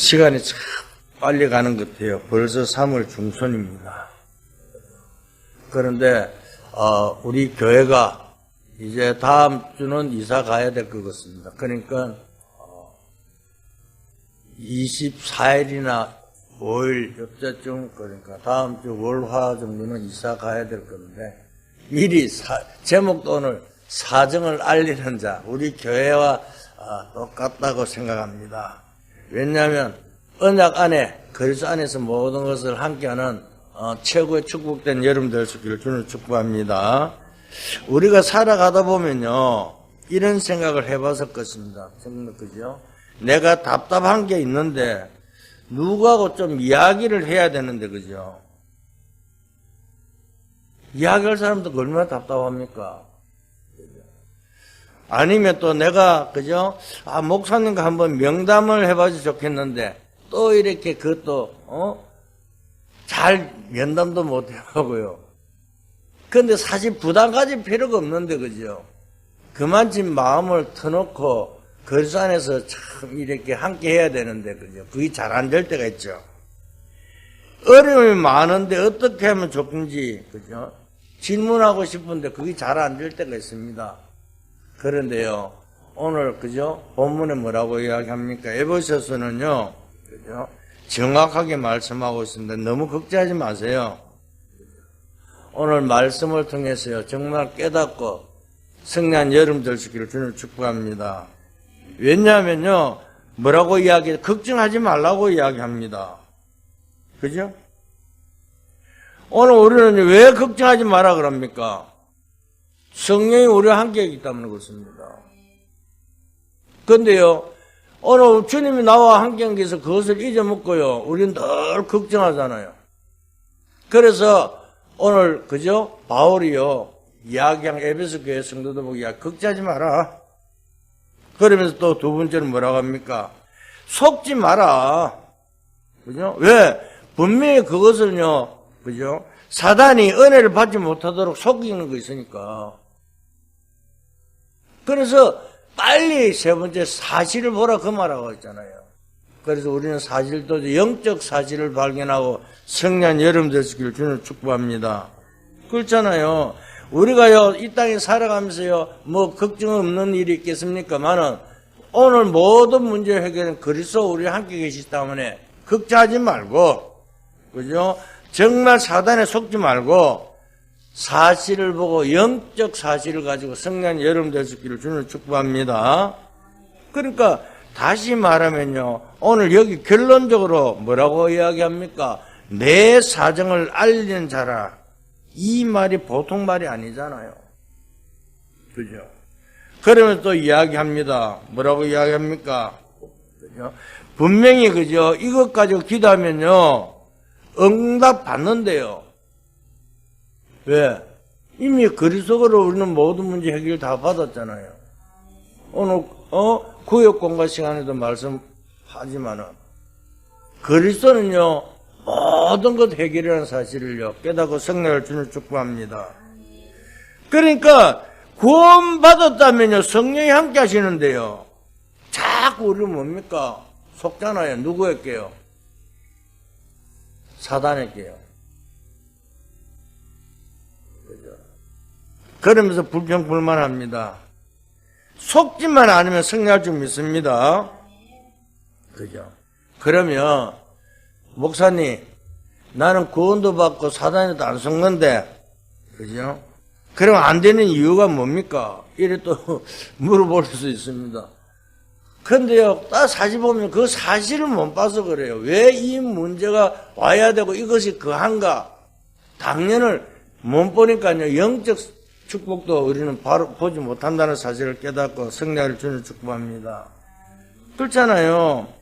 시간이 참 빨리 가는 것 같아요. 벌써 3월 중순입니다. 그런데 우리 교회가 이제 다음 주는 이사 가야 될 것 같습니다. 그러니까 24일이나 5일 옆자쯤, 그러니까 다음 주 월화 정도는 이사 가야 될 건데, 미리 제목도 오늘 사정을 알리는 자, 우리 교회와 똑같다고 생각합니다. 왜냐하면 언약 안에, 그리스도 안에서 모든 것을 함께하는 최고의 축복된 여름 될 수 있기를 주님을 축복합니다. 우리가 살아가다 보면요, 이런 생각을 해봤을 것입니다. 그죠? 내가 답답한 게 있는데 누구하고 좀 이야기를 해야 되는데, 그죠? 이야기할 사람도 얼마나 답답합니까? 아니면 또 내가, 그죠? 목사님과 한번 명담을 해봐도 좋겠는데, 또 이렇게 그것도, 잘 면담도 못 해보고요. 근데 사실 부담 가질 필요가 없는데, 그죠? 그만큼 마음을 터놓고 그리스도 안에서 참 이렇게 함께 해야 되는데, 그죠? 그게 잘 안 될 때가 있죠. 어려움이 많은데 어떻게 하면 좋은지, 그죠? 질문하고 싶은데 그게 잘 안 될 때가 있습니다. 그런데요, 오늘, 그죠? 본문에 뭐라고 이야기합니까? 에베소서는요, 그죠? 정확하게 말씀하고 있습니다. 너무 걱정하지 마세요. 오늘 말씀을 통해서요, 정말 깨닫고 성령한 여름 될 수 있기를 주님을 축복합니다. 왜냐하면요, 뭐라고 이야기해요? 걱정하지 말라고 이야기합니다. 그죠? 오늘 우리는 왜 걱정하지 마라 그럽니까? 성령이 우리와 함께 있기 때문에 그렇습니다. 그런데요, 오늘 주님이 나와 함께 한 게서 그것을 잊어먹고요, 우리는 늘 걱정하잖아요. 그래서 오늘, 그죠? 바울이요, 이야기한 에베소 교회 성도들 보고, 야, 걱정하지 마라. 그러면서 또 두 번째는 뭐라고 합니까? 속지 마라. 그죠? 왜? 분명히 그것을요, 그죠? 사단이 은혜를 받지 못하도록 속이는 거 있으니까. 그래서 빨리 세 번째 사실을 보라 그 말하고 있잖아요. 그래서 우리는 사실도 영적 사실을 발견하고 성령한 여름 될 수 있기를 주님을 축복합니다. 그렇잖아요. 우리가요, 이 땅에 살아가면서요, 뭐 걱정 없는 일이 있겠습니까만은 오늘 모든 문제 해결은 그리스도 우리 함께 계시기 때문에 걱정하지 말고, 그죠? 정말 사단에 속지 말고 사실을 보고 영적 사실을 가지고 성령한 여름 될 수 있기를 주님을 축복합니다. 그러니까 다시 말하면요, 오늘 여기 결론적으로 뭐라고 이야기합니까? 내 사정을 알리는 자라. 이 말이 보통 말이 아니잖아요. 그죠? 그러면 또 이야기합니다. 뭐라고 이야기합니까? 그죠? 분명히, 그죠? 이것 가지고 기도하면요, 응답 받는데요. 왜? 이미 그리스도로 우리는 모든 문제 해결 다 받았잖아요. 오늘, 구역공과 시간에도 말씀하지만은, 그리스도는요, 모든 것 해결이라는 사실을요, 깨닫고 성령을 주님을 축복합니다. 그러니까, 구원받았다면요, 성령이 함께 하시는데요, 자꾸 우리는 뭡니까? 속잖아요. 누구에게요? 사단에게요. 그죠? 그러면서 불평불만합니다. 속지만 않으면 성령할 줄 믿습니다. 그죠? 그러면, 목사님, 나는 구원도 받고 사단에도 안 속는데, 그죠? 그럼 안 되는 이유가 뭡니까? 이래 또 물어볼 수 있습니다. 근데요, 딱 사실 보면 그 사실을 못 봐서 그래요. 왜 이 문제가 와야 되고 이것이 그한가? 당연을 못 보니까요, 영적 축복도 우리는 바로 보지 못한다는 사실을 깨닫고 성령을 주는 축복합니다. 그렇잖아요.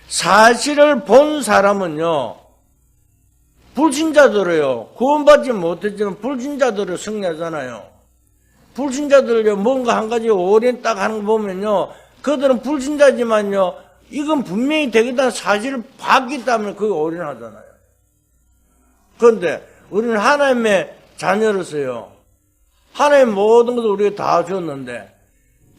사실을 본 사람은요, 불신자들이요, 구원받지 못했지만 불신자들을 승리하잖아요. 불신자들요, 뭔가 한 가지 오랜 딱 하는 거 보면요, 그들은 불신자지만요, 이건 분명히 되겠다는 사실을 봤기 때문에 그게 올인하잖아요. 그런데 우리는 하나님의 자녀로서요, 하나님 모든 것을 우리가 다 줬는데,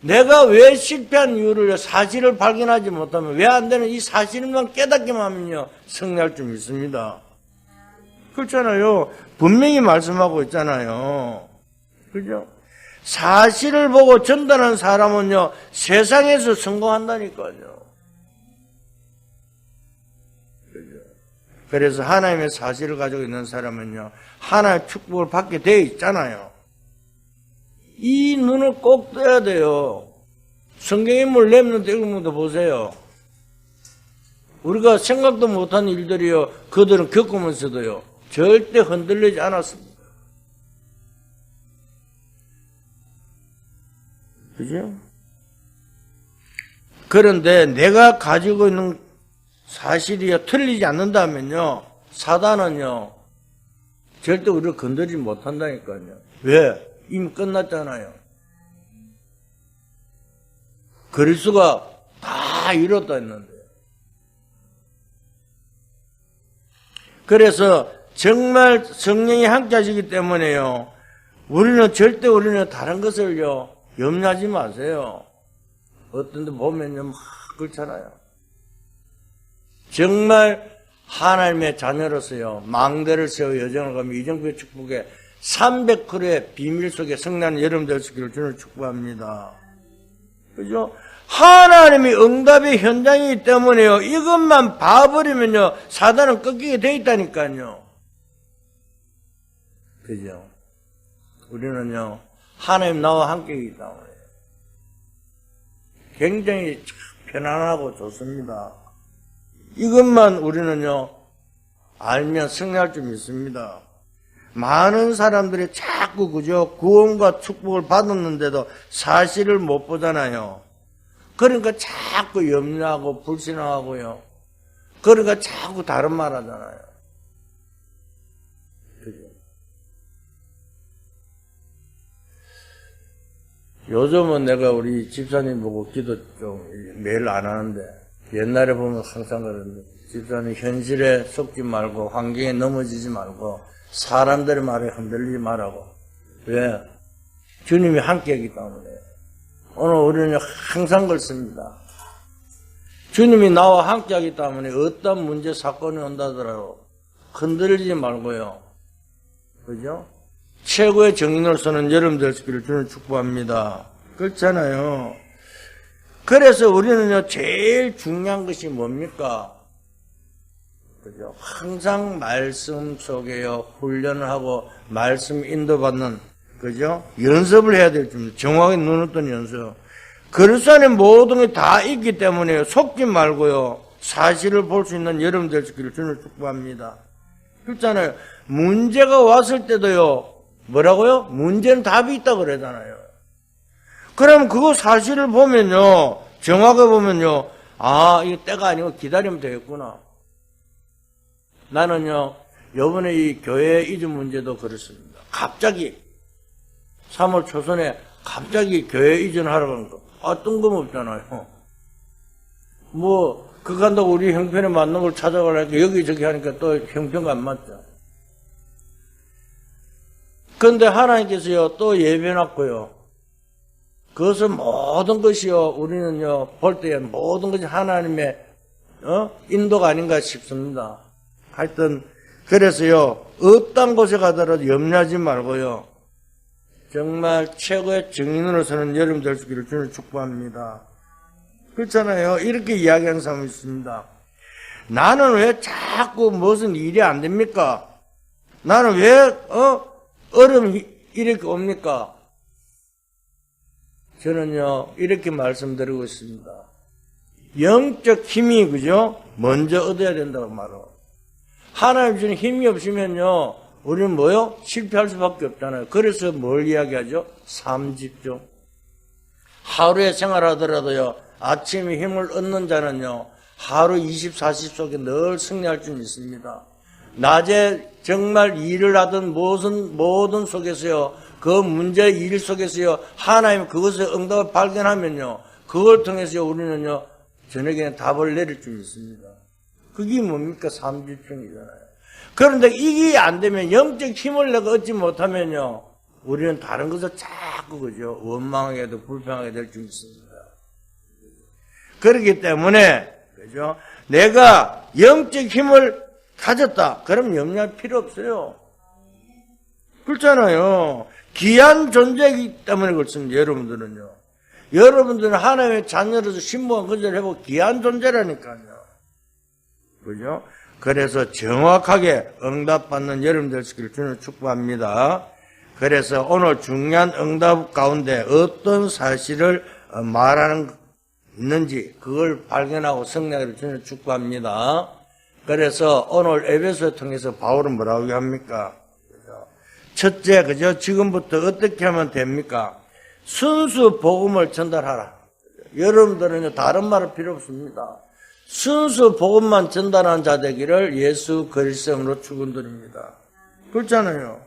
내가 왜 실패한 이유를 사실을 발견하지 못하면 왜 안 되는 이 사실만 깨닫기만 하면요 승리할 줄 믿습니다. 그렇잖아요. 분명히 말씀하고 있잖아요. 그죠? 사실을 보고 전달하는 사람은요 세상에서 성공한다니까요. 그죠? 그래서 하나님의 사실을 가지고 있는 사람은요 하나님의 축복을 받게 되어 있잖아요. 이 눈을 꼭 떠야 돼요. 성경인물 랩런트 읽으면 보세요. 우리가 생각도 못한 일들이요 그들은 겪으면서도요 절대 흔들리지 않았습니다. 그죠? 그런데 내가 가지고 있는 사실이 틀리지 않는다면요 사단은요 절대 우리를 건드리지 못한다니까요. 왜? 이미 끝났잖아요. 그리스도가 다 이뤘다 했는데. 그래서 정말 성령이 함께 하시기 때문에요. 우리는 다른 것을요, 염려하지 마세요. 어떤 데 보면요, 막 그렇잖아요. 정말 하나님의 자녀로서요, 망대를 세워 여정을 가며 이정표의 축복에 300%의 비밀 속에 성난 여러분 될 수 있기를 주를 축복합니다. 그죠? 하나님이 응답의 현장이기 때문에요. 이것만 봐버리면요, 사단은 꺾이게 돼 있다니까요. 그죠? 우리는요, 하나님 나와 함께이기 때문에 굉장히 편안하고 좋습니다. 이것만 우리는요, 알면 승리할 줄 믿습니다. 많은 사람들이 자꾸 그저 구원과 축복을 받았는데도 사실을 못 보잖아요. 그러니까 자꾸 염려하고 불신하고요. 그러니까 자꾸 다른 말 하잖아요. 그죠? 요즘은 내가 우리 집사님 보고 기도 좀 매일 안 하는데 옛날에 보면 항상 그랬는데 집사님 현실에 속지 말고 환경에 넘어지지 말고 사람들의 말에 흔들리지 말라고. 왜? 주님이 함께하기 때문에. 오늘 우리는 항상 그렇습니다. 주님이 나와 함께하기 때문에 어떤 문제 사건이 온다더라도 흔들리지 말고요. 그죠? 최고의 정인으로서는 여러분 될 수 있기를 주님 축복합니다. 그렇잖아요. 그래서 우리는요 제일 중요한 것이 뭡니까? 그죠? 항상 말씀 속에요 훈련을 하고 말씀 인도받는 그죠? 연습을 해야 될 줄 정확하게 눈을 뜬 연습. 그리스도 안에 모든 게 다 있기 때문에 속지 말고요 사실을 볼 수 있는 여러분 될 수 있기를 주님 축복합니다. 그렇잖아요. 문제가 왔을 때도요 뭐라고요? 문제는 답이 있다고 그러잖아요. 그럼 그거 사실을 보면요 정확하게 보면요 아 이거 때가 아니고 기다리면 되겠구나. 나는요, 요번에 이 교회 이주 문제도 그렇습니다. 갑자기, 3월 초순에 갑자기 교회 이전하라고 하는 거. 아, 뜬금없잖아요. 뭐, 그거 한다고 우리 형편에 맞는 걸 찾아가려니까 여기저기 하니까 또 형편과 안 맞죠. 그런데 하나님께서요, 또 예배해놨고요. 그것을 모든 것이요, 우리는요, 볼 때 모든 것이 하나님의, 인도가 아닌가 싶습니다. 하여튼 그래서요 어떤 곳에 가더라도 염려하지 말고요 정말 최고의 증인으로서는 여러분 될 수 있기를 주님 축복합니다. 그렇잖아요. 이렇게 이야기하는 사람이 있습니다. 나는 왜 자꾸 무슨 일이 안 됩니까? 나는 왜 어려움이 이렇게 옵니까? 저는요 이렇게 말씀드리고 있습니다. 영적 힘이 그죠? 먼저 얻어야 된다고 말하고 하나님 주는 힘이 없으면요, 우리는 뭐요? 실패할 수밖에 없잖아요. 그래서 뭘 이야기하죠? 삼집중. 하루에 생활하더라도요, 아침에 힘을 얻는 자는요, 하루 24시 속에 늘 승리할 줄 믿습니다. 낮에 정말 일을 하던 모든 속에서요, 그 문제 일 속에서요, 하나님 그것을 응답을 발견하면요, 그걸 통해서 우리는요, 저녁에는 답을 내릴 줄 믿습니다. 그게 뭡니까? 삼집중이잖아요. 그런데 이게 안 되면 영적 힘을 내가 얻지 못하면요, 우리는 다른 것을 자꾸 자꾸 그죠 원망하게도 불평하게 될 줄 있습니다. 그렇기 때문에 그죠 내가 영적 힘을 가졌다. 그럼 염려할 필요 없어요. 그렇잖아요. 귀한 존재이기 때문에 그렇습니다. 여러분들은요. 여러분들은 하나님의 자녀로서 신부한 거절 해보고 귀한 존재라니까요. 그죠? 그래서 정확하게 응답받는 여러분 되시기를 주님 축복합니다. 그래서 오늘 중요한 응답 가운데 어떤 사실을 말하는 있는지 그걸 발견하고 승리하기를 주님 축복합니다. 그래서 오늘 에베소를 통해서 바울은 뭐라고 합니까? 첫째, 그죠? 지금부터 어떻게 하면 됩니까? 순수 복음을 전달하라. 여러분들은 다른 말은 필요 없습니다. 순수 복음만 전달한 자 되기를 예수 그리스도로 축원드립니다. 그렇잖아요.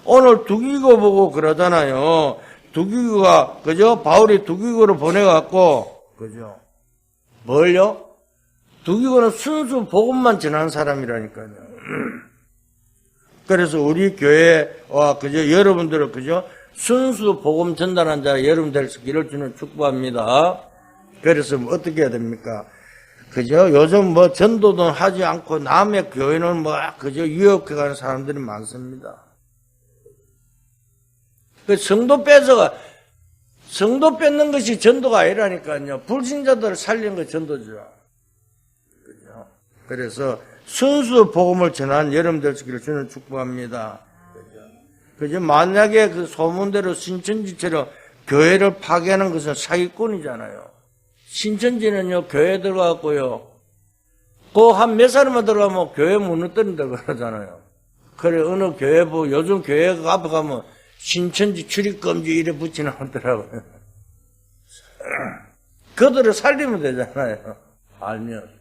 오늘 두기고 보고 그러잖아요. 두기고가 그죠? 바울이 두기고로 보내갖고 그죠? 뭘요? 두기고는 순수 복음만 전하는 사람이라니까요. 그래서 우리 교회와 그죠? 여러분들을 그죠? 순수 복음 전달한 자 여러분 될 수 있기를 주는 축복합니다. 그래서 어떻게 해야 됩니까? 그죠? 요즘 뭐 전도도 하지 않고 남의 교회는 뭐 그죠? 유혹해 가는 사람들이 많습니다. 그 성도 뺏는 것이 전도가 아니라니까요. 불신자들을 살리는 것이 전도죠. 그죠? 그래서 순수 복음을 전하는 여러분 될 수 있기를 주는 축복합니다. 그죠? 만약에 그 소문대로 신천지처럼 교회를 파괴하는 것은 사기꾼이잖아요. 신천지는요, 교회 들어갔고요. 그 한 몇 사람만 들어가면 교회 무너뜨린다고 그러잖아요. 그래, 어느 교회 요즘 교회 앞에 가면 신천지 출입금지 이래 붙여놨더라고요. 그들을 살리면 되잖아요. 알면.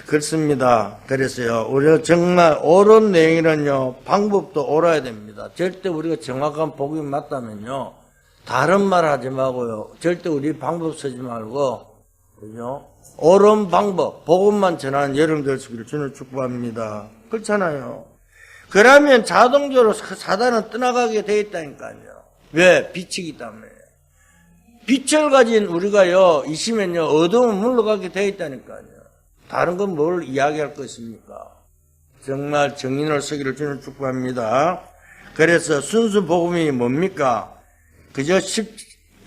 그렇습니다. 그래서요, 우리가 정말 옳은 내용이란요, 방법도 옳아야 됩니다. 절대 우리가 정확한 복음이 맞다면요, 다른 말 하지 말고요, 절대 우리 방법 쓰지 말고, 그죠? 옳은 방법, 복음만 전하는 여러분들 되시기를 주님 축복합니다. 그렇잖아요. 그러면 자동적으로 사단은 떠나가게 돼 있다니까요. 왜? 빛이기 때문에. 빛을 가진 우리가요, 있으면요, 어두움은 물러가게 돼 있다니까요. 다른 건 뭘 이야기할 것입니까? 정말 정인을 쓰기를 주는 축복합니다. 그래서 순수 복음이 뭡니까? 그저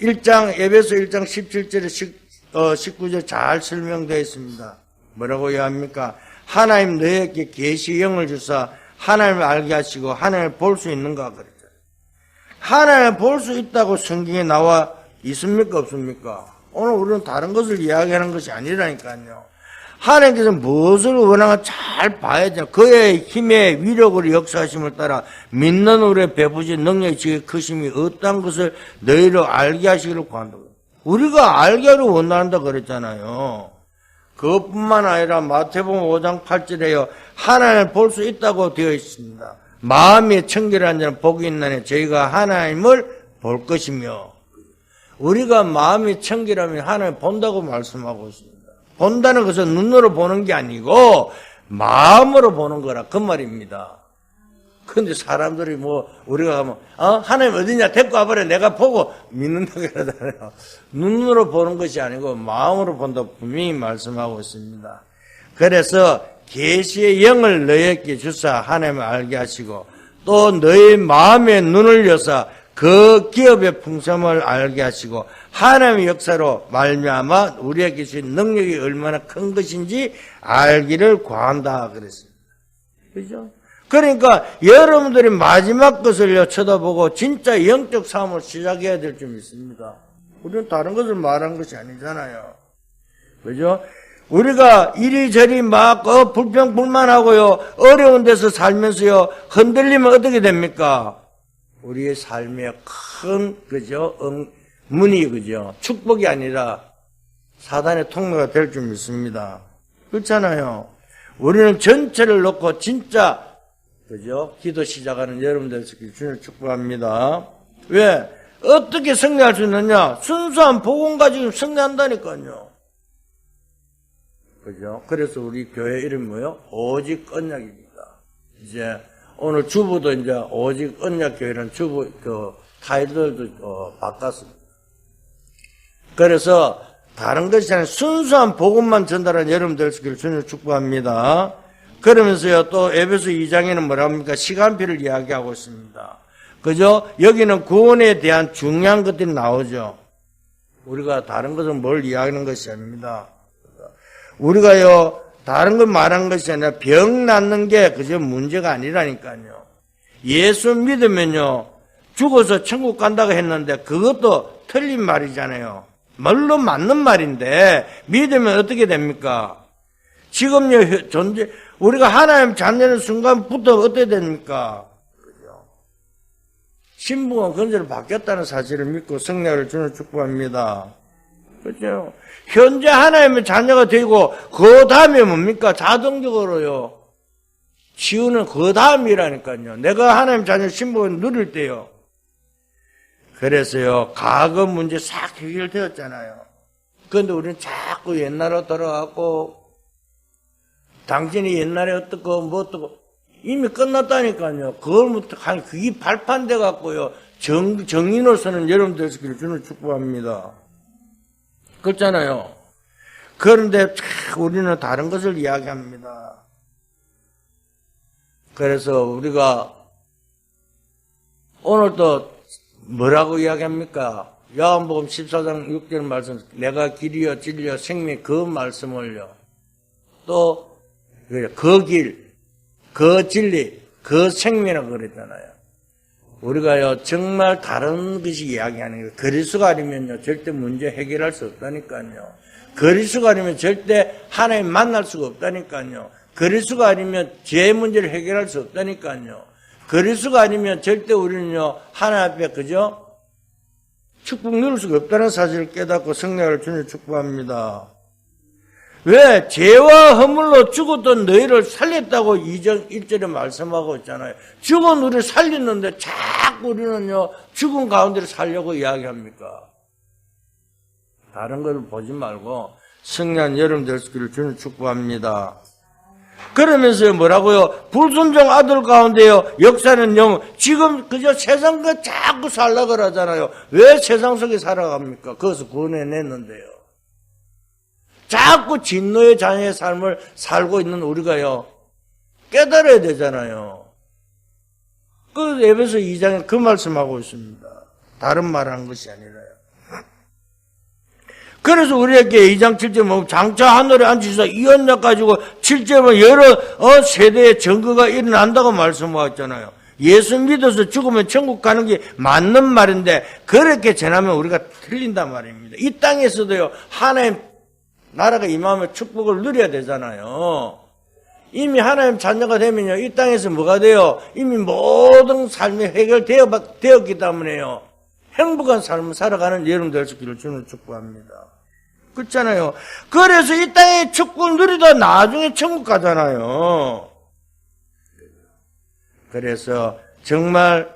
1장, 에베소 1장 17절에 19절 잘 설명되어 있습니다. 뭐라고 이야기합니까? 하나님 너에게 계시의 영을 주사 하나님을 알게 하시고 하나님을 볼 수 있는가 그랬죠. 하나님을 볼 수 있다고 성경에 나와 있습니까? 없습니까? 오늘 우리는 다른 것을 이야기하는 것이 아니라니까요. 하나님께서 무엇을 원하는가 잘 봐야죠. 그의 힘의 위력으로 역사하심을 따라 믿는 우리의 배부진 능력이 지극히 크심이 어떠한 것을 너희로 알게 하시기를 구한다고. 우리가 알게 하기를 원한다 그랬잖아요. 그것뿐만 아니라 마태복음 5장 8절에요. 하나님을 볼 수 있다고 되어 있습니다. 마음이 청결한 자는 복이 있나니 저희가 하나님을 볼 것이며, 우리가 마음이 청결하면 하나님을 본다고 말씀하고 있습니다. 본다는 것은 눈으로 보는 게 아니고 마음으로 보는 거라 그 말입니다. 그런데 사람들이 뭐 우리가 가면 하나님 어디냐 데리고 와버려 내가 보고 믿는다고 그러잖아요. 눈으로 보는 것이 아니고 마음으로 본다고 분명히 말씀하고 있습니다. 그래서 계시의 영을 너희에게 주사 하나님을 알게 하시고 또 너희 마음의 눈을 여사 그 기업의 풍성을 알게 하시고 하나님의 역사로 말미암아 우리에게 주신 능력이 얼마나 큰 것인지 알기를 구한다 그랬습니다. 그죠? 그러니까 여러분들이 마지막 것을요 쳐다보고 진짜 영적 삶을 시작해야 될 줄 믿습니다. 우리는 다른 것을 말한 것이 아니잖아요. 그죠? 우리가 이리저리 막 불평불만하고요 어려운 데서 살면서요 흔들리면 어떻게 됩니까? 우리의 삶에 큰 그죠 문이 그죠 축복이 아니라 사단의 통로가 될 줄 믿습니다. 그렇잖아요. 우리는 전체를 놓고 진짜 그죠 기도 시작하는 여러분들 주님을 축복합니다. 왜? 어떻게 승리할 수 있느냐? 순수한 복음 가지고 승리한다니까요. 그죠? 그래서 우리 교회 이름이 뭐예요? 오직 언약입니다. 이제 오늘 주부도 이제 오직 언약교회는 주부, 타이틀도 바꿨습니다. 그래서 다른 것이 아니라 순수한 복음만 전달하는 여러분 되시기를 주님 축복합니다. 그러면서요, 또 에베소 2장에는 뭐라고 합니까? 시간표를 이야기하고 있습니다. 그죠? 여기는 구원에 대한 중요한 것들이 나오죠. 우리가 다른 것은 뭘 이야기하는 것이 아닙니다. 우리가요, 다른 걸 말하는 것이 아니라 병 낫는 게 그저 문제가 아니라니까요. 예수 믿으면요, 죽어서 천국 간다고 했는데 그것도 틀린 말이잖아요. 물론 맞는 말인데 믿으면 어떻게 됩니까? 지금요, 우리가 하나님 자녀는 순간부터 어떻게 됩니까? 그죠? 신부가 건재로 바뀌었다는 사실을 믿고 성령을 주는 축복합니다. 그죠? 현재 하나님의 자녀가 되고 그 다음에 뭡니까? 자동적으로요. 치유는 그 다음이라니까요. 내가 하나님 자녀 신부를 누릴 때요. 그래서요, 과거 문제 싹 해결되었잖아요. 그런데 우리는 자꾸 옛날로 돌아가고 당신이 옛날에 어떻고 뭐 어떻고 이미 끝났다니까요. 그게 발판돼 갖고요. 정인으로서는 여러분들에게 주는 축복합니다. 그렇잖아요. 그런데 우리는 다른 것을 이야기합니다. 그래서 우리가 오늘도 뭐라고 이야기합니까? 요한복음 14장 6절 말씀, 내가 길이요 진리요 생명, 그 말씀을요. 또 그 길, 그 진리, 그 생명이라고 그랬잖아요. 우리가요, 정말 다른 것이 이야기하는 거예요. 그리스도가 아니면요, 절대 문제 해결할 수 없다니까요. 그리스도가 아니면 절대 하나님 만날 수가 없다니까요. 그리스도가 아니면 죄 문제를 해결할 수 없다니까요. 그리스도가 아니면 절대 우리는요, 하나님 앞에 그죠? 축복 누릴 수가 없다는 사실을 깨닫고 성령을 주님 축복합니다. 왜? 죄와 허물로 죽었던 너희를 살렸다고 2장 1절에 말씀하고 있잖아요. 죽은 우리를 살렸는데 자꾸 우리는요, 죽은 가운데를 살려고 이야기합니까? 다른 걸 보지 말고 성령 여러분 되시기를 주님 축복합니다. 그러면서 뭐라고요? 불순종 아들 가운데요, 역사는 영, 지금 그저 세상과 자꾸 살려고 그러잖아요. 왜 세상 속에 살아갑니까? 거기서 구원해냈는데요. 자꾸 진노의 자녀의 삶을 살고 있는 우리가요, 깨달아야 되잖아요. 그래서 에베소 2장에 그 말씀하고 있습니다. 다른 말하는 것이 아니라요. 그래서 우리에게 2장 7절 보면 장차 하늘에 앉으셔서 이 언약 가지고 7절 보면 여러 세대의 증거가 일어난다고 말씀하고 있잖아요. 예수 믿어서 죽으면 천국 가는 게 맞는 말인데 그렇게 전하면 우리가 틀린단 말입니다. 이 땅에서도요, 하나님 나라가 임하면 축복을 누려야 되잖아요. 이미 하나님 자녀가 되면요, 이 땅에서 뭐가 돼요? 이미 모든 삶이 해결되었기 때문에요, 행복한 삶을 살아가는 여러분 될 수 있기를 주는 축복합니다. 그렇잖아요. 그래서 이 땅에 축복 누리다 나중에 천국 가잖아요. 그래서 정말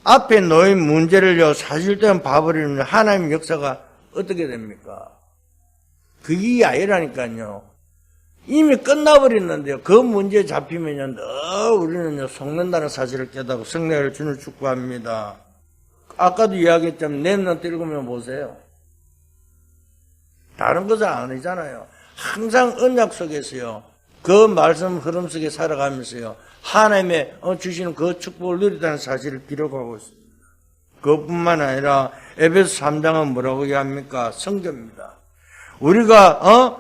앞에 놓인 문제를요, 사실대로 봐버리면 하나님 역사가 어떻게 됩니까? 그게 아니라니까요. 이미 끝나버렸는데요. 그 문제에 잡히면요, 우리는요, 속는다는 사실을 깨닫고 성령을 주는 축복합니다. 아까도 이야기했지만 랩런트 읽으면 보세요. 다른 것은 아니잖아요. 항상 언약 속에서요, 그 말씀 흐름 속에 살아가면서요, 하나님의 주시는 그 축복을 누리다는 사실을 기록하고 있습니다. 그것뿐만 아니라 에베소 3장은 뭐라고 얘기합니까? 성교입니다. 우리가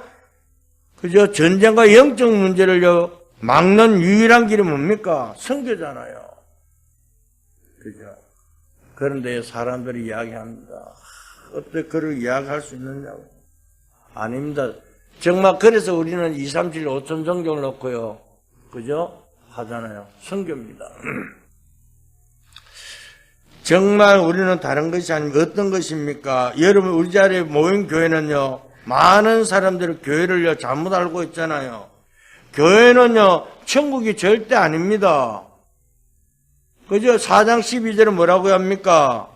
그저 전쟁과 영적 문제를요, 막는 유일한 길이 뭡니까? 성교잖아요. 그죠? 그런데 사람들이 이야기합니다. 어떻게 그를 이야기할 수 있느냐고. 아닙니다. 정말 그래서 우리는 2, 3, 7, 5천 종교를 놓고요, 그죠? 하잖아요. 성교입니다. 정말 우리는 다른 것이 아니면 어떤 것입니까? 여러분, 우리 자리에 모인 교회는요, 많은 사람들이 교회를요, 잘못 알고 있잖아요. 교회는요, 천국이 절대 아닙니다. 그죠? 4장 12절은 뭐라고 합니까?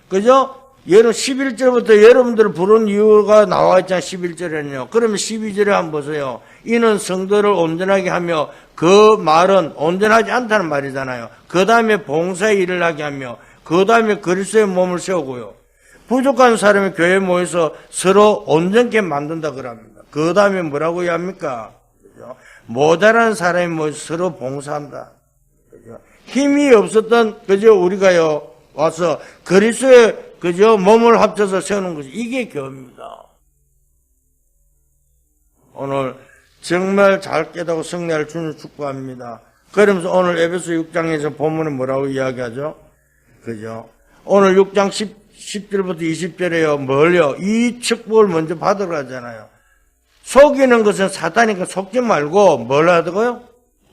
그죠? 여러분 11절부터 여러분들 부른 이유가 나와 있잖아요. 11절에는요. 그러면 12절에 한번 보세요. 이는 성도를 온전하게 하며, 그 말은 온전하지 않다는 말이잖아요. 그 다음에 봉사의 일을 하게 하며, 그 다음에 그리스도의 몸을 세우고요. 부족한 사람이 교회에 모여서 서로 온전케 만든다 그럽니다. 그 다음에 뭐라고 해야 합니까? 그죠? 모자란 사람이 모여서 서로 봉사한다. 그죠? 힘이 없었던, 그죠? 우리가요, 와서 그리스도의, 그죠? 몸을 합쳐서 세우는 것이, 이게 교회입니다. 오늘 정말 잘 깨닫고 승리할 주님 축복합니다. 그러면서 오늘 에베소 6장에서 본문에 뭐라고 이야기하죠? 그죠? 오늘 6장 10절부터 20절에요. 뭘요? 이 축복을 먼저 받으러 가잖아요. 속이는 것은 사탄이니까 속지 말고 뭘 하더고요?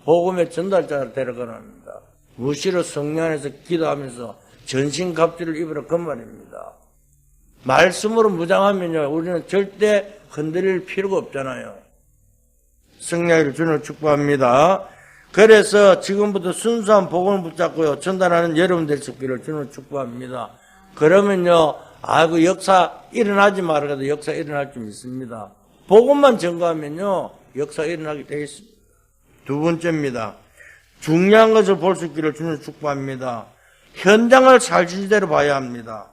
복음의 전달자를 데려가는 겁니다. 무시로 성령 안에서 기도하면서 전신갑주를 입으라 그 말입니다. 말씀으로 무장하면요, 우리는 절대 흔들릴 필요가 없잖아요. 승리를 주님을 축복합니다. 그래서 지금부터 순수한 복음을 붙잡고요, 전달하는 여러분 될 수 있기를 주님을 축복합니다. 그러면요, 그 역사 일어나지 말아도 역사 일어날 줄 믿습니다. 복음만 증거하면요, 역사 일어나게 되어 있습니다. 두 번째입니다. 중요한 것을 볼 수 있기를 주님을 축복합니다. 현장을 사실대로 봐야 합니다.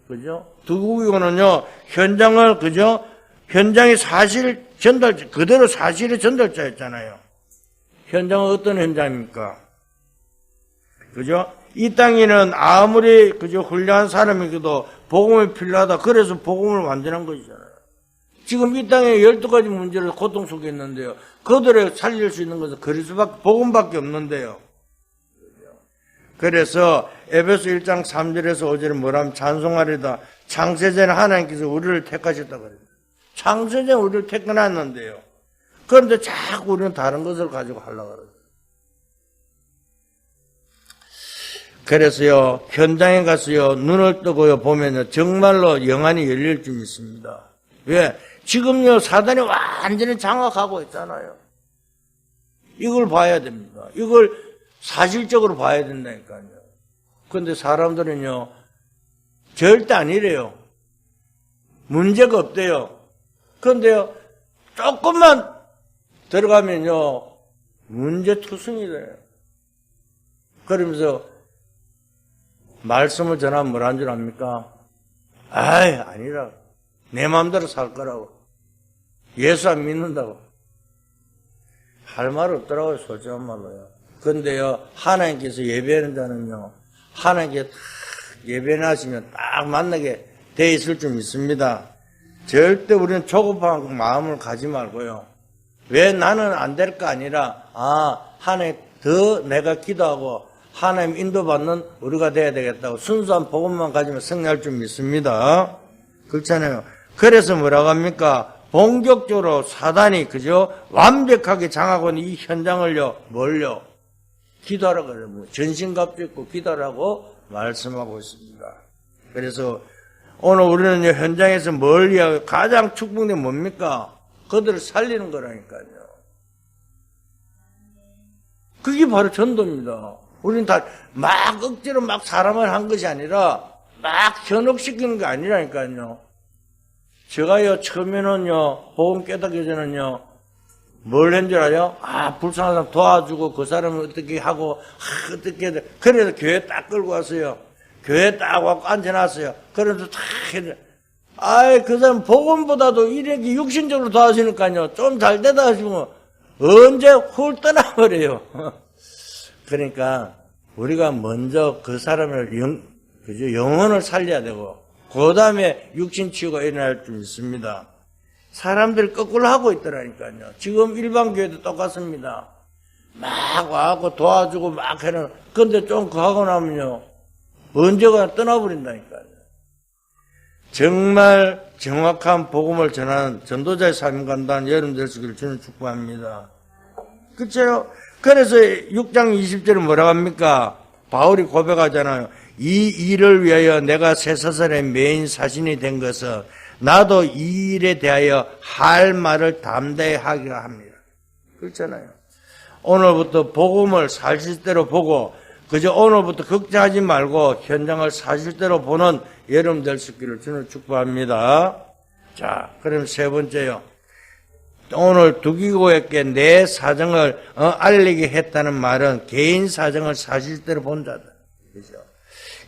그죠? 두국이고는요, 현장을, 그죠? 현장의 사실 전달자, 그대로 사실의 전달자였잖아요. 현장은 어떤 현장입니까? 그죠? 이 땅에는 아무리, 그죠? 훌륭한 사람이기도 복음이 필요하다. 그래서 복음을 완전한 것이잖아요. 지금 이 땅에 12가지 문제를 고통 속에 있는데요. 그들을 살릴 수 있는 것은 그리스도밖에, 복음밖에 없는데요. 그래서 에베소 1장 3절에서 5절에 뭐라면 찬송하리다. 창세전에 하나님께서 우리를 택하셨다고 그래요. 창세전에 우리를 택해놨는데요. 그런데 자꾸 우리는 다른 것을 가지고 하려고 그래요. 그래서요, 현장에 가서요, 눈을 뜨고요, 보면요, 정말로 영안이 열릴 줄 믿습니다. 왜? 지금요, 사단이 완전히 장악하고 있잖아요. 이걸 봐야 됩니다. 이걸 사실적으로 봐야 된다니까요. 그런데 사람들은요, 절대 아니래요. 문제가 없대요. 그런데요, 조금만 들어가면요, 문제투성이 돼요. 그러면서 말씀을 전하면 뭐라는 줄 압니까? 아니라. 내 마음대로 살 거라고. 예수 안 믿는다고. 할 말 없더라고요, 솔직한 말로요. 그런데요, 하나님께서 예배하는 자는요, 하나님께 딱 예배하시면 딱 만나게 돼 있을 줄 믿습니다. 절대 우리는 조급한 마음을 가지 말고요. 왜 나는 안 될까 아니라, 하나님 더 내가 기도하고 하나님 인도받는 우리가 돼야 되겠다고 순수한 복음만 가지면 승리할 줄 믿습니다. 그렇잖아요. 그래서 뭐라고 합니까? 본격적으로 사단이, 그죠? 완벽하게 장하고 있는 이 현장을요, 뭘요? 기도하라고 그래요. 전신갑주 입고 기도하라고 말씀하고 있습니다. 그래서 오늘 우리는 현장에서 뭘 이야기해요? 가장 축복된 뭡니까? 그들을 살리는 거라니까요. 그게 바로 전도입니다. 우리는 다 막 억지로 막 사람을 한 것이 아니라 막 현혹시키는 게 아니라니까요. 제가요, 처음에는요, 복음 깨닫기 전에는요, 뭘 한 줄 알아요? 불쌍한 사람 도와주고 그 사람을 어떻게 하고, 어떻게, 그래서 교회 딱 끌고 왔어요. 교회 딱 와서 앉혀놨어요. 그래서 딱 해서, 그 사람 복음보다도 이렇게 육신적으로 도와주니까요, 좀 잘 되다 하시면 언제 훌 떠나버려요. 그러니까, 우리가 먼저 그 사람을 그죠? 영혼을 살려야 되고, 그 다음에 육신 치유가 일어날 줄 있습니다. 사람들이 거꾸로 하고 있더라니까요. 지금 일반 교회도 똑같습니다. 막 와갖고 도와주고 막 해는, 근데 좀 그거 하고 나면요, 언제가 떠나버린다니까요. 정말 정확한 복음을 전하는 전도자의 삶을 간다는 여러분 될 수 있기를 주님 축복합니다. 그렇죠? 그래서 6장 20절에 뭐라고 합니까? 바울이 고백하잖아요. 이 일을 위하여 내가 쇠사슬의 메인 사신이 된 것은 나도 이 일에 대하여 할 말을 담대히 하기가 합니다. 그렇잖아요. 오늘부터 복음을 사실대로 보고 그저 오늘부터 걱정하지 말고 현장을 사실대로 보는 여러분 될 수 있기를 주는 축복합니다. 자, 그럼 세 번째요. 오늘 두기고에게 내 사정을 알리게 했다는 말은 개인 사정을 사실대로 본다다. 그죠?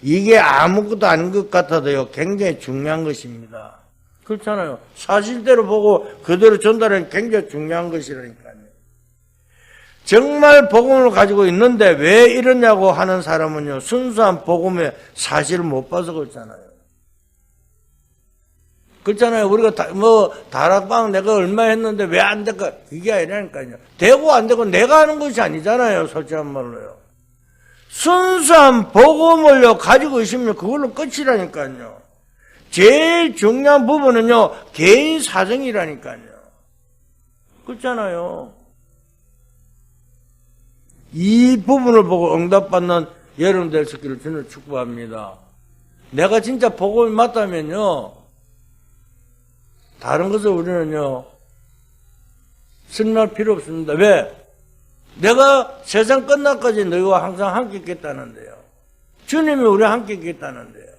이게 아무것도 아닌 것 같아도요, 굉장히 중요한 것입니다. 그렇잖아요. 사실대로 보고 그대로 전달하는 굉장히 중요한 것이라니까요. 정말 복음을 가지고 있는데 왜 이러냐고 하는 사람은요, 순수한 복음의 사실을 못 봐서 그렇잖아요. 그렇잖아요. 우리가 다락방 내가 얼마 했는데 왜 안 될까? 그게 아니라니까요. 되고 안 되고 내가 하는 것이 아니잖아요. 솔직한 말로요. 순수한 복음을요, 가지고 있으면 그걸로 끝이라니까요. 제일 중요한 부분은요, 개인 사정이라니까요. 그렇잖아요. 이 부분을 보고 응답받는 여러분 될 수 있기를 주는 축복합니다. 내가 진짜 복음이 맞다면요, 다른 것을 우리는요, 승리할 필요 없습니다. 왜? 내가 세상 끝날까지 너희와 항상 함께 있겠다는데요. 주님이 우리와 함께 있겠다는데요.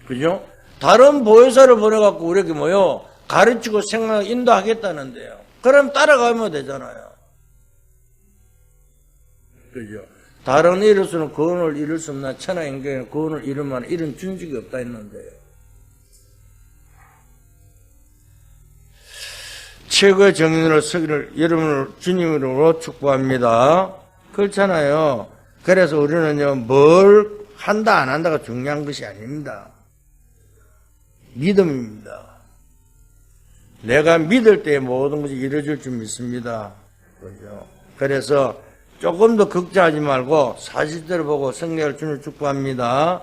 그죠? 다른 보혜사를 보내갖고 우리에게 뭐요? 가르치고 생각, 인도하겠다는데요. 그럼 따라가면 되잖아요. 그죠? 다른 일로서는 구원을 이룰 수 없나, 천하인간의 구원을 이룰 만한 이런 준식이 없다 했는데요. 최고의 정인으로 서기를 여러분을 주님으로 축복합니다. 그렇잖아요. 그래서 우리는요, 뭘 한다 안 한다가 중요한 것이 아닙니다. 믿음입니다. 내가 믿을 때 모든 것이 이루어질 줄 믿습니다. 그죠? 그래서 조금 더 걱정하지 말고 사실대로 보고 성령을 주는 축복합니다.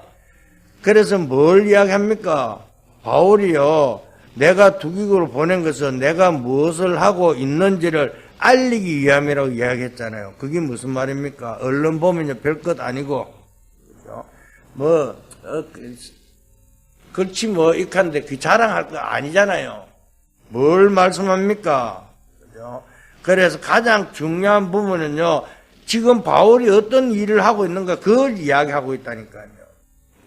그래서 뭘 이야기합니까? 바울이요, 내가 두기고로 보낸 것은 내가 무엇을 하고 있는지를 알리기 위함이라고 이야기했잖아요. 그게 무슨 말입니까? 얼른 보면요, 별것 아니고, 그죠? 그렇지 익한데 그 자랑할 거 아니잖아요. 뭘 말씀합니까? 그죠? 그래서 가장 중요한 부분은요, 지금 바울이 어떤 일을 하고 있는가, 그걸 이야기하고 있다니까요.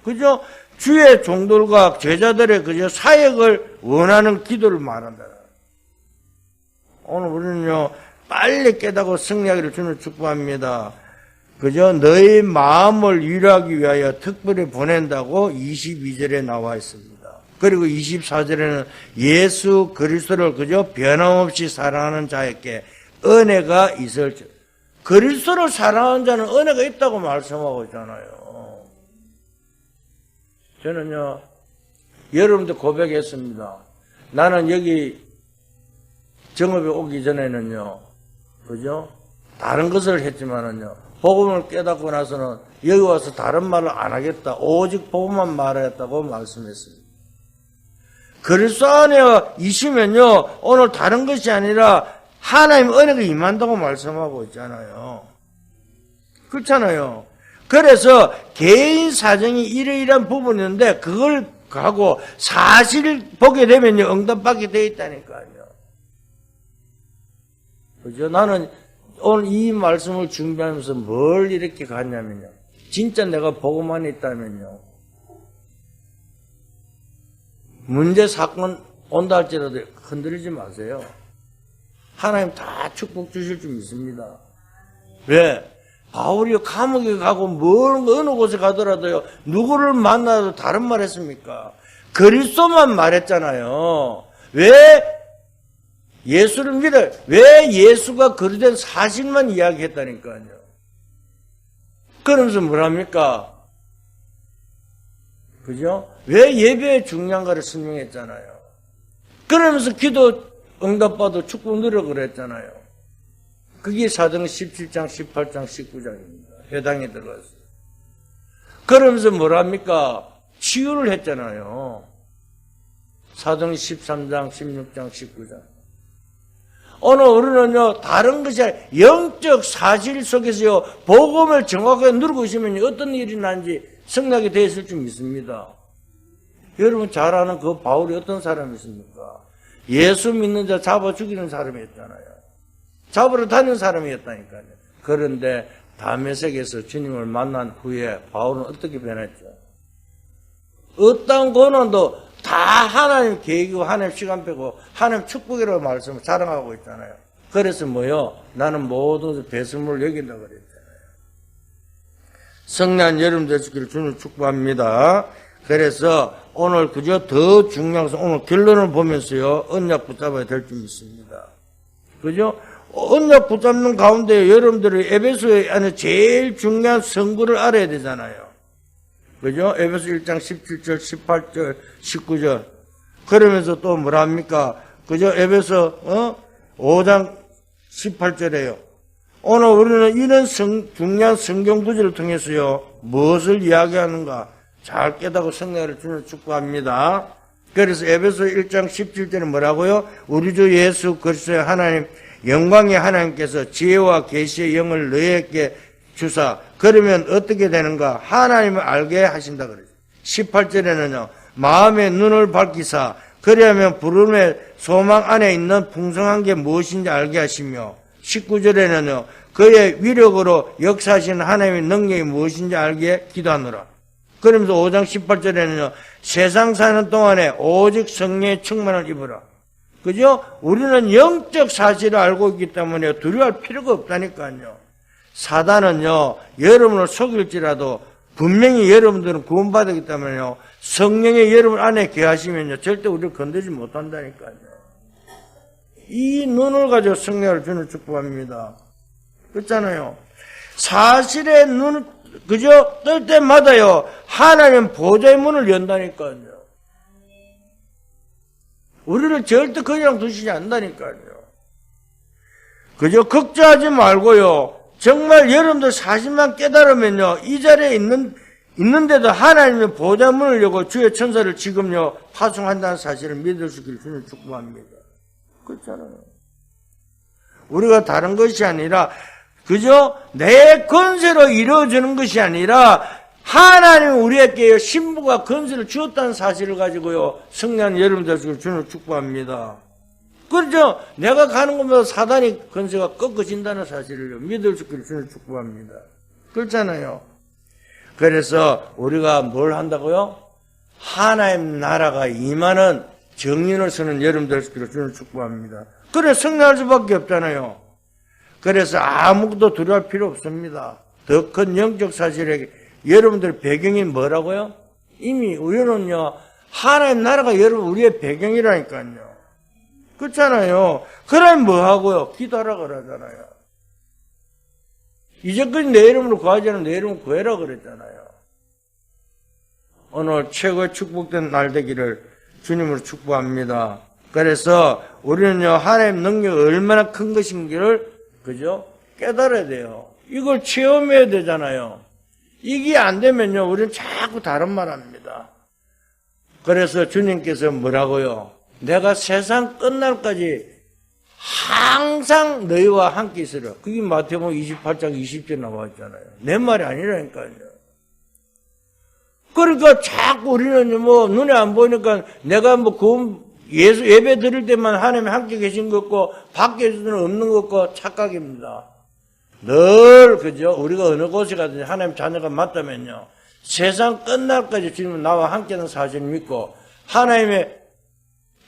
그죠? 주의 종들과 제자들의 그저 사역을 원하는 기도를 말한다. 오늘 우리는요, 빨리 깨닫고 승리하기를 주는 축복합니다. 그저 너희 마음을 위로하기 위하여 특별히 보낸다고 22절에 나와 있습니다. 그리고 24절에는 예수 그리스도를 그저 변함없이 사랑하는 자에게 은혜가 있을 줄. 그리스도를 사랑하는 자는 은혜가 있다고 말씀하고 있잖아요. 저는요, 여러분들 고백했습니다. 나는 여기 정읍에 오기 전에는요, 그죠? 다른 것을 했지만은요, 복음을 깨닫고 나서는 여기 와서 다른 말을 안 하겠다. 오직 복음만 말하겠다고 말씀했습니다. 그리스도 안에 있으면요, 오늘 다른 것이 아니라 하나님 은혜가 임한다고 말씀하고 있잖아요. 그렇잖아요. 그래서 개인 사정이 이러이러한 부분인데 그걸 하고 사실 보게 되면요, 응답받게 돼 있다니까요. 그죠? 나는 오늘 이 말씀을 준비하면서 뭘 이렇게 갔냐면요, 진짜 내가 복음만 있다면요, 문제 사건 온다 할지라도 흔들리지 마세요. 하나님 다 축복 주실 줄 믿습니다. 왜? 바울이 감옥에 가고 어느 곳에 가더라도요, 누구를 만나도 다른 말 했습니까? 그리스도만 말했잖아요. 왜 예수를 믿어요? 왜 예수가 그리된 사실만 이야기했다니까요. 그러면서 뭐랍니까? 그죠? 왜 예배의 중요한가를 설명했잖아요. 그러면서 기도 응답받아 축복 누려 그랬잖아요. 그게 사도행 17장, 18장, 19장입니다. 해당이 들어갔어요. 그러면서 뭐랍니까? 치유를 했잖아요. 사도행 13장, 16장, 19장. 오늘 우리는요, 다른 것이 아니라 영적 사실 속에서요, 복음을 정확하게 누리고 있으면 어떤 일이 난지 성나게 되어 있을 줄 믿습니다. 여러분 잘 아는 그 바울이 어떤 사람이었습니까? 예수 믿는 자 잡아 죽이는 사람이었잖아요. 잡으러 다니는 사람이었다니까요. 그런데 다메섹에서 주님을 만난 후에 바울은 어떻게 변했죠? 어떤 고난도 다 하나님 계획이고 하나님 시간 빼고 하나님 축복이라고 말씀을 자랑하고 있잖아요. 그래서 뭐요? 나는 모든 배설물을 여긴다 그랬잖아요. 성난 여름 되시기를 주님 축복합니다. 그래서 오늘 그저 더 중요한 것은 오늘 결론을 보면서요, 언약 붙잡아야 될 줄 믿습니다. 그죠? 언약 붙잡는 가운데 여러분들이 에베소 안에 제일 중요한 성구를 알아야 되잖아요. 그죠? 에베소 1장 17절, 18절, 19절. 그러면서 또 뭐랍니까? 그죠? 에베소, 5장 18절에요. 오늘 우리는 이런 중요한 성경 구절을 통해서요, 무엇을 이야기하는가 잘 깨닫고 성령을 주는 축복합니다. 그래서 에베소 1장 17절에 뭐라고요? 우리 주 예수 그리스도의 하나님, 영광의 하나님께서 지혜와 계시의 영을 너희에게 주사, 그러면 어떻게 되는가? 하나님을 알게 하신다 그러죠. 18절에는요, 마음의 눈을 밝히사, 그리하면 부름의 소망 안에 있는 풍성한 게 무엇인지 알게 하시며, 19절에는요, 그의 위력으로 역사하시는 하나님의 능력이 무엇인지 알게 기도하노라. 그러면서 5장 18절에는요, 세상 사는 동안에 오직 성령의 충만을 입으라. 그죠? 우리는 영적 사실을 알고 있기 때문에 두려워할 필요가 없다니까요. 사단은요, 여러분을 속일지라도 분명히 여러분들은 구원받았기 때문에요, 성령의 여러분 안에 계하시면요, 절대 우리를 건드리지 못한다니까요. 이 눈을 가지고 성령을 주는 축복합니다. 그렇잖아요. 사실의 눈, 그죠? 뜰 때마다요, 하나님 보좌의 문을 연다니까요. 우리를 절대 그냥 두시지 않는다니까요. 그죠? 걱정하지 말고요, 정말 여러분들 사실만 깨달으면요, 이 자리에 있는데도 하나님의 보좌 문을 열고 주의 천사를 지금요, 파송한다는 사실을 믿을 수 있기를 주님 축복합니다. 그렇잖아요. 우리가 다른 것이 아니라, 그죠? 내 권세로 이루어지는 것이 아니라, 하나님 우리에게 신부가 권세를 주었다는 사실을 가지고요, 성령 여러분들 주님 축복합니다. 그렇죠? 내가 가는 것보다 사단이 권세가 꺾어진다는 사실을 믿을 수 있기를 주님 축복합니다. 그렇잖아요. 그래서 우리가 뭘 한다고요? 하나님 나라가 임하는 정인을 쓰는 여러분들 주님 축복합니다. 그래 성령할 수밖에 없잖아요. 그래서 아무것도 두려워할 필요 없습니다. 더 큰 영적 사실에 여러분들 배경이 뭐라고요? 이미 우리는요, 하나님 나라가 여러분 우리의 배경이라니까요. 그렇잖아요. 그러면 뭐 하고요? 기도하라 그러잖아요. 이제까지 내 이름으로 구하지 않으면 내 이름으로 구해라 그랬잖아요. 오늘 최고의 축복된 날 되기를 주님으로 축복합니다. 그래서 우리는요, 하나님 능력이 얼마나 큰 것인지를, 그죠? 깨달아야 돼요. 이걸 체험해야 되잖아요. 이게 안 되면요, 우리는 자꾸 다른 말 합니다. 그래서 주님께서 뭐라고요? 내가 세상 끝날까지 항상 너희와 함께 있으라. 그게 마태복음 28장 20절 나와 있잖아요. 내 말이 아니라니까요. 그러니까 자꾸 우리는 뭐 눈에 안 보니까 내가 뭐 예수 예배 드릴 때만 하나님이 함께 계신 것 같고 밖에서는 없는 것 같고 착각입니다. 늘 그죠? 우리가 어느 곳에 가든지 하나님 자녀가 맞다면요, 세상 끝날까지 주님은 나와 함께하는 사실을 믿고 하나님의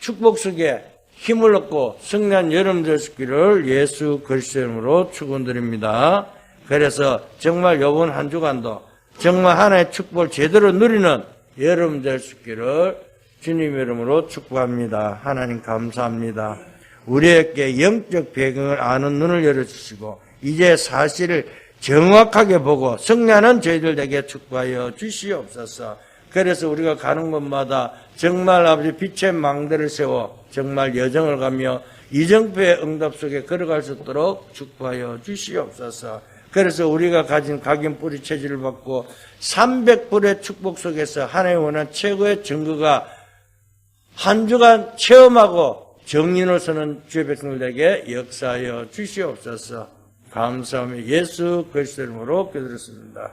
축복 속에 힘을 얻고 승리한 여러분 되시기를 예수 그리스도 이름으로 축원드립니다. 그래서 정말 이번 한 주간도 정말 하나님의 축복을 제대로 누리는 여러분 되시기를 주님 이름으로 축복합니다. 하나님 감사합니다. 우리에게 영적 배경을 아는 눈을 열어주시고 이제 사실을 정확하게 보고 승리하는 저희들에게 축복하여 주시옵소서. 그래서 우리가 가는 곳마다 정말 아버지 빛의 망대를 세워 정말 여정을 가며 이정표의 응답 속에 걸어갈 수 있도록 축복하여 주시옵소서. 그래서 우리가 가진 각인 뿌리 체질을 받고 300불의 축복 속에서 하나님 원한 최고의 증거가 한 주간 체험하고 정인을 서는 주의 백성들에게 역사하여 주시옵소서. 감사하며 예수 그리스도 이름으로 기도드렸습니다.